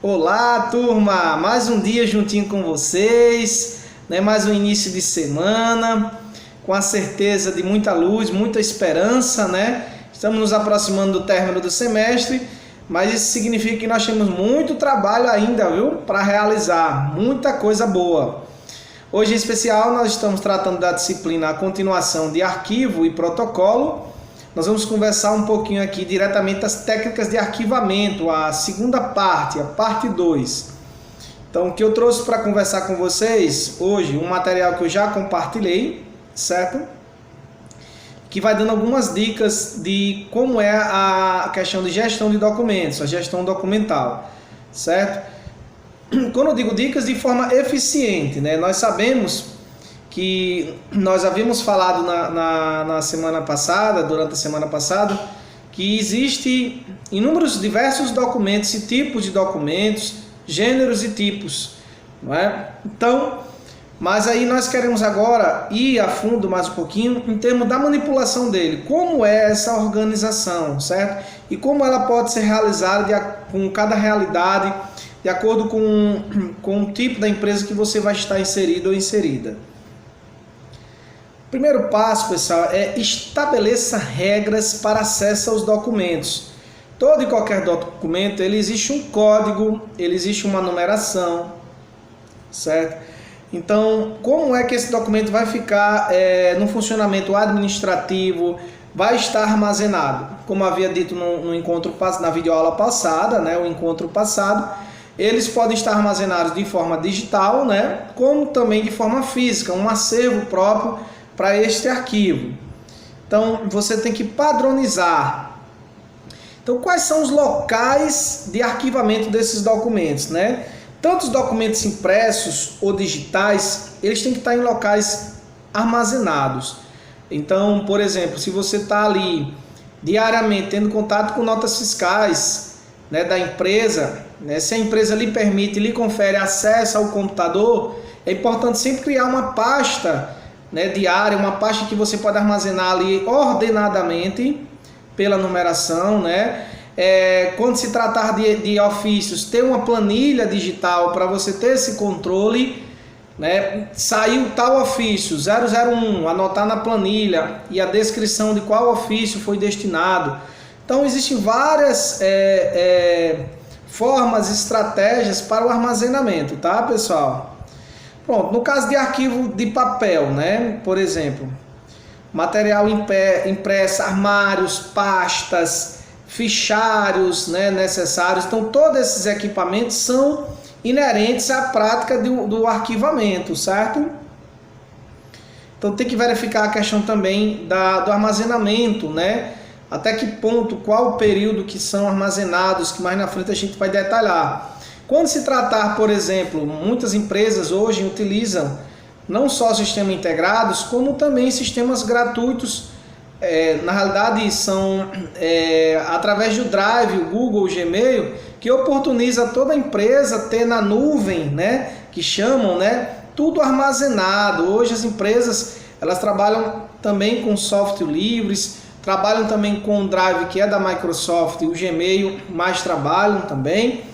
Olá, turma! Mais um dia juntinho com vocês, né? Mais um início de semana, com a certeza de muita luz, muita esperança, né? Estamos nos aproximando do término do semestre, mas isso significa que nós temos muito trabalho ainda, viu? Para realizar, muita coisa boa. Hoje em especial nós estamos tratando da disciplina a continuação de arquivo e protocolo. Nós vamos conversar um pouquinho aqui diretamente das técnicas de arquivamento, a segunda parte, a parte 2. Então, o que eu trouxe para conversar com vocês hoje, um material que eu já compartilhei, certo? Que vai dando algumas dicas de como é a questão de gestão de documentos, a gestão documental, certo? Quando eu digo dicas, de forma eficiente, né? Nós sabemos que nós havíamos falado na semana passada, durante a semana passada, que existe inúmeros diversos documentos e tipos de documentos, gêneros e tipos, não é? Então, mas aí nós queremos agora ir a fundo mais um pouquinho em termos da manipulação dele, como é essa organização, certo? E como ela pode ser realizada com cada realidade, de acordo com o tipo da empresa que você vai estar inserido ou inserida. O primeiro passo, pessoal, é estabeleça regras para acesso aos documentos. Todo e qualquer documento, ele existe um código, ele existe uma numeração, certo? Então, como é que esse documento vai ficar no funcionamento administrativo, vai estar armazenado? Como havia dito no encontro na videoaula passada, né, o encontro passado, eles podem estar armazenados de forma digital, né, como também de forma física, um acervo próprio para este arquivo. Então, você tem que padronizar. Então, quais são os locais de arquivamento desses documentos, né? Tanto os documentos impressos ou digitais, eles têm que estar em locais armazenados. Então, por exemplo, se você está ali diariamente tendo contato com notas fiscais, né, da empresa, né, se a empresa lhe permite, lhe confere acesso ao computador, é importante sempre criar uma pasta, né, diária, uma pasta que você pode armazenar ali ordenadamente pela numeração, né? Quando se tratar de ofícios, ter uma planilha digital para você ter esse controle, né? Saiu tal ofício 001, anotar na planilha e a descrição de qual ofício foi destinado. Então existem várias formas, estratégias para o armazenamento, tá, pessoal? Pronto, no caso de arquivo de papel, né? Por exemplo, material impresso, armários, pastas, fichários, né, necessários. Então, todos esses equipamentos são inerentes à prática do arquivamento, certo? Então, tem que verificar a questão também do armazenamento, né? Até que ponto, qual o período que são armazenados, que mais na frente a gente vai detalhar. Quando se tratar, por exemplo, muitas empresas hoje utilizam não só sistemas integrados, como também sistemas gratuitos. Na realidade, são através do Drive, o Google, o Gmail, que oportuniza toda a empresa ter na nuvem, né, que chamam, né, tudo armazenado. Hoje as empresas, elas trabalham também com software livres, trabalham também com o Drive, que é da Microsoft, e o Gmail mais trabalham também.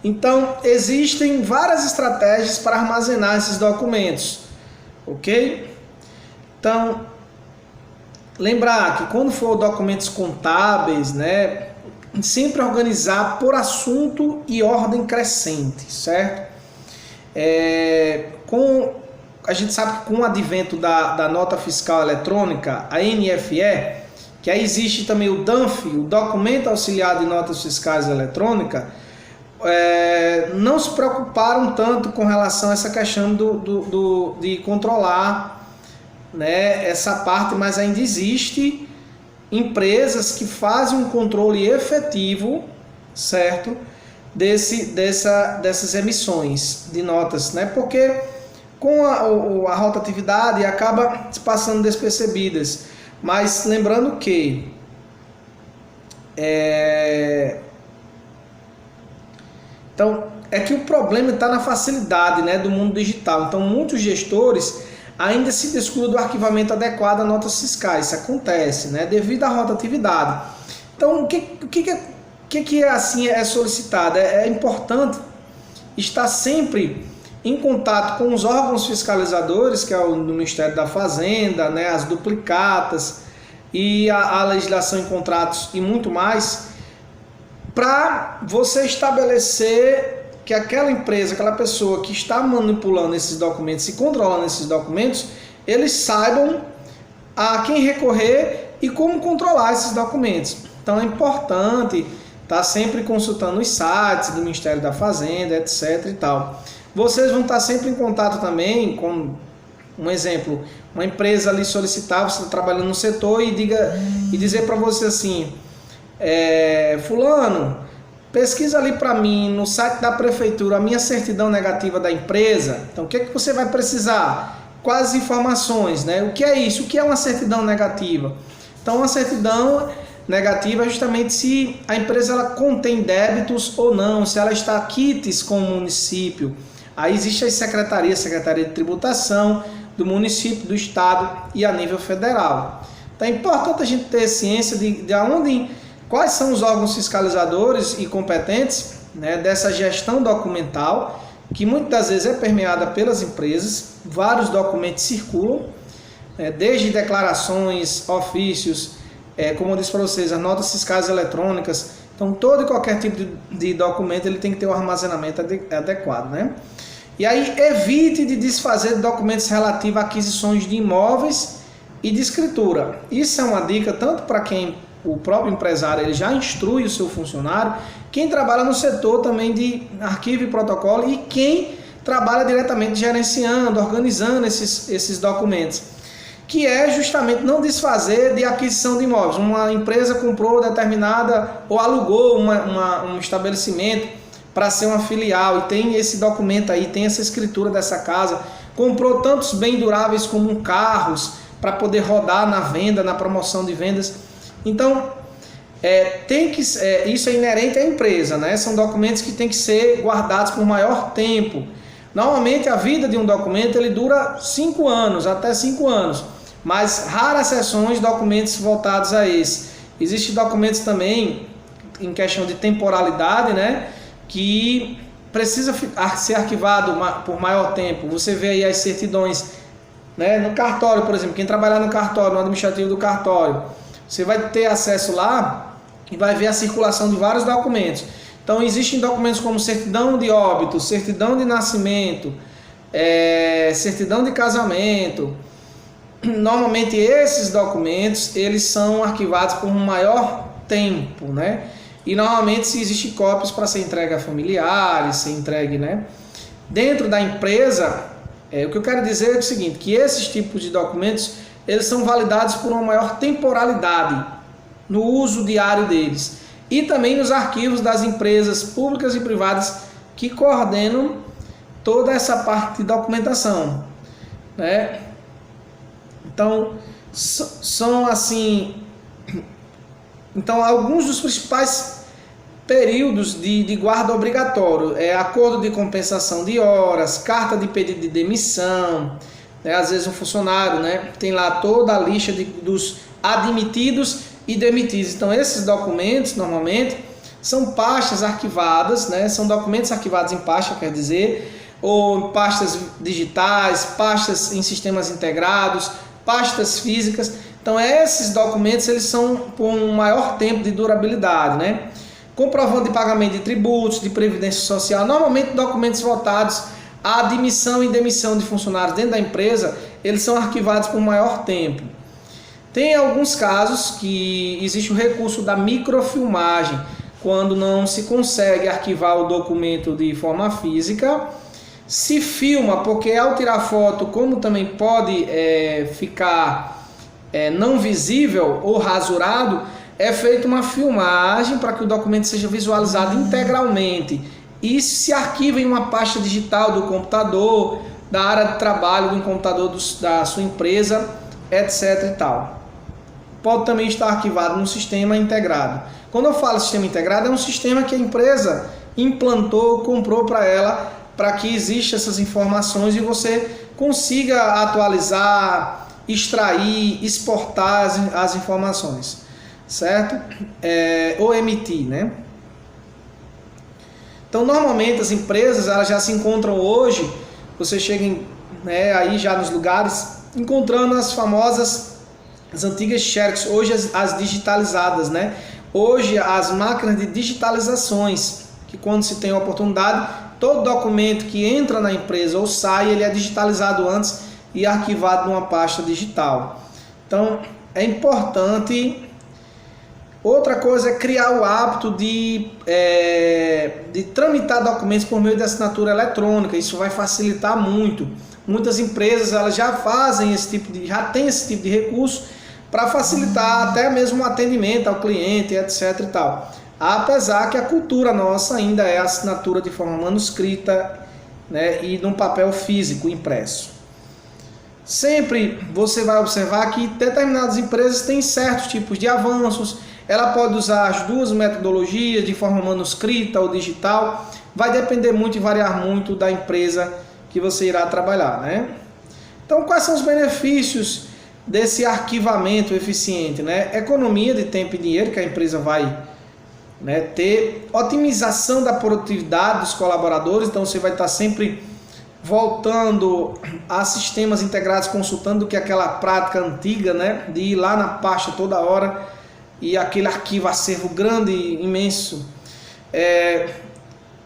Então, existem várias estratégias para armazenar esses documentos, ok? Então, lembrar que quando for documentos contábeis, né, sempre organizar por assunto e ordem crescente, certo? A gente sabe que com o advento da nota fiscal eletrônica, a NFE, que aí existe também o DANF, o Documento Auxiliar de Notas Fiscais Eletrônicas, não se preocuparam tanto com relação a essa questão de controlar, né, essa parte, mas ainda existe empresas que fazem um controle efetivo, certo, dessas emissões de notas, né, porque com a rotatividade acaba se passando despercebidas, mas lembrando que então, é que o problema está na facilidade, né, do mundo digital. Então, muitos gestores ainda se descuidam do arquivamento adequado a notas fiscais. Isso acontece, né, devido à rotatividade. Então, o que que assim é solicitado? É importante estar sempre em contato com os órgãos fiscalizadores, que é o do Ministério da Fazenda, né, as duplicatas e a legislação em contratos e muito mais, para você estabelecer que aquela empresa, aquela pessoa que está manipulando esses documentos e controlando esses documentos, eles saibam a quem recorrer e como controlar esses documentos. Então é importante estar sempre consultando os sites do Ministério da Fazenda, etc. e tal. Vocês vão estar sempre em contato também com, um exemplo, uma empresa ali solicitar, você está trabalhando no setor e dizer para você assim, fulano, pesquisa ali para mim no site da prefeitura a minha certidão negativa da empresa. Então o que é que você vai precisar? Quais informações, né? O que é isso? O que é uma certidão negativa? Então uma certidão negativa é justamente se a empresa ela contém débitos ou não, se ela está quites com o município. Aí existe a Secretaria de Tributação do município, do estado e a nível federal. Então é importante a gente ter ciência quais são os órgãos fiscalizadores e competentes, né, dessa gestão documental, que muitas das vezes é permeada pelas empresas. Vários documentos circulam, desde declarações, ofícios, como eu disse para vocês, as notas fiscais eletrônicas. Então todo e qualquer tipo de documento ele tem que ter um armazenamento adequado, né? E aí evite de desfazer documentos relativos a aquisições de imóveis e de escritura. Isso é uma dica tanto para quem o próprio empresário ele já instrui o seu funcionário, quem trabalha no setor também de arquivo e protocolo e quem trabalha diretamente gerenciando, organizando esses documentos, que é justamente não desfazer de aquisição de imóveis. Uma empresa comprou determinada ou alugou um estabelecimento para ser uma filial e tem esse documento aí, tem essa escritura dessa casa, comprou tantos bens duráveis como carros para poder rodar na venda, na promoção de vendas. Então, isso é inerente à empresa, né? São documentos que têm que ser guardados por maior tempo. Normalmente a vida de um documento ele dura 5 anos, até 5 anos, mas raras exceções documentos voltados a esse. Existem documentos também em questão de temporalidade, né, que precisa ser arquivado por maior tempo. Você vê aí as certidões, né, no cartório, por exemplo, quem trabalhar no cartório, no administrativo do cartório, você vai ter acesso lá e vai ver a circulação de vários documentos. Então existem documentos como certidão de óbito, certidão de nascimento, certidão de casamento. Normalmente esses documentos eles são arquivados por um maior tempo, né? E normalmente se existe cópias para ser entregue a familiares, ser entregue, né? Dentro da empresa, o que eu quero dizer é o seguinte, que esses tipos de documentos eles são validados por uma maior temporalidade no uso diário deles e também nos arquivos das empresas públicas e privadas que coordenam toda essa parte de documentação, né? Então, são assim, então alguns dos principais períodos de guarda obrigatório acordo de compensação de horas, carta de pedido de demissão, né? Às vezes um funcionário, né, tem lá toda a lista dos admitidos e demitidos. Então esses documentos normalmente são pastas arquivadas, né? São documentos arquivados em pasta, quer dizer, ou pastas digitais, pastas em sistemas integrados, pastas físicas. Então esses documentos eles são por um maior tempo de durabilidade, né? Comprovando de pagamento de tributos, de previdência social, normalmente documentos voltados à admissão e demissão de funcionários dentro da empresa, eles são arquivados por maior tempo. Tem alguns casos que existe o recurso da microfilmagem, quando não se consegue arquivar o documento de forma física, se filma, porque ao tirar foto, como também pode ficar não visível ou rasurado, é feita uma filmagem para que o documento seja visualizado integralmente e se arquiva em uma pasta digital do computador, da área de trabalho, do computador da sua empresa, etc. e tal. Pode também estar arquivado no sistema integrado. Quando eu falo sistema integrado, é um sistema que a empresa implantou, comprou para ela, para que existam essas informações e você consiga atualizar, extrair, exportar as informações, certo? Ou emitir, né? Então, normalmente as empresas elas já se encontram hoje, você chega aí já nos lugares, encontrando as famosas, as antigas xerox, hoje as digitalizadas, né? Hoje as máquinas de digitalizações, que quando se tem a oportunidade, todo documento que entra na empresa ou sai, ele é digitalizado antes e arquivado numa pasta digital. Então, é importante. Outra coisa é criar o hábito de tramitar documentos por meio de assinatura eletrônica. Isso vai facilitar muito. Muitas empresas elas já fazem já têm esse tipo de recurso para facilitar até mesmo o atendimento ao cliente, etc. e tal. Apesar que a cultura nossa ainda é a assinatura de forma manuscrita, né, e num papel físico impresso. Sempre você vai observar que determinadas empresas têm certos tipos de avanços. Ela pode usar as duas metodologias de forma manuscrita ou digital. Vai depender muito e variar muito da empresa que você irá trabalhar, né? Então, quais são os benefícios desse arquivamento eficiente, né? Economia de tempo e dinheiro que a empresa vai, né, ter. Otimização da produtividade dos colaboradores. Então, você vai estar sempre voltando a sistemas integrados, consultando, que é aquela prática antiga, né, de ir lá na pasta toda hora e aquele arquivo, acervo grande, imenso.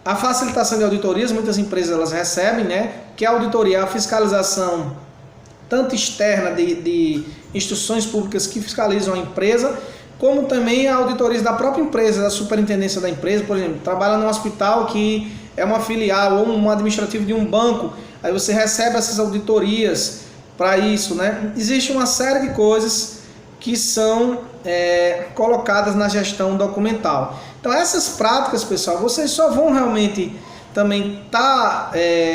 A facilitação de auditorias, muitas empresas elas recebem, né, que é a auditoria, a fiscalização tanto externa de instituições públicas que fiscalizam a empresa, como também a auditoria da própria empresa, da superintendência da empresa. Por exemplo, trabalha num hospital que é uma filial ou um administrativo de um banco, aí você recebe essas auditorias para isso, né? Existe uma série de coisas que são colocadas na gestão documental. Então essas práticas, pessoal, vocês só vão realmente também estar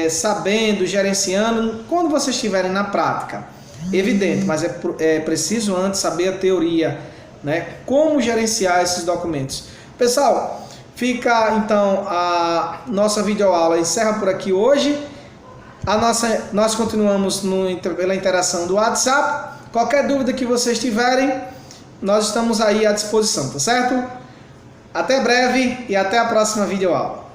sabendo, gerenciando, quando vocês estiverem na prática. Evidente, mas é preciso antes saber a teoria, né? Como gerenciar esses documentos. Pessoal, fica então a nossa videoaula, encerra por aqui hoje. Nós continuamos pela interação do WhatsApp. Qualquer dúvida que vocês tiverem, nós estamos aí à disposição, tá certo? Até breve e até a próxima videoaula.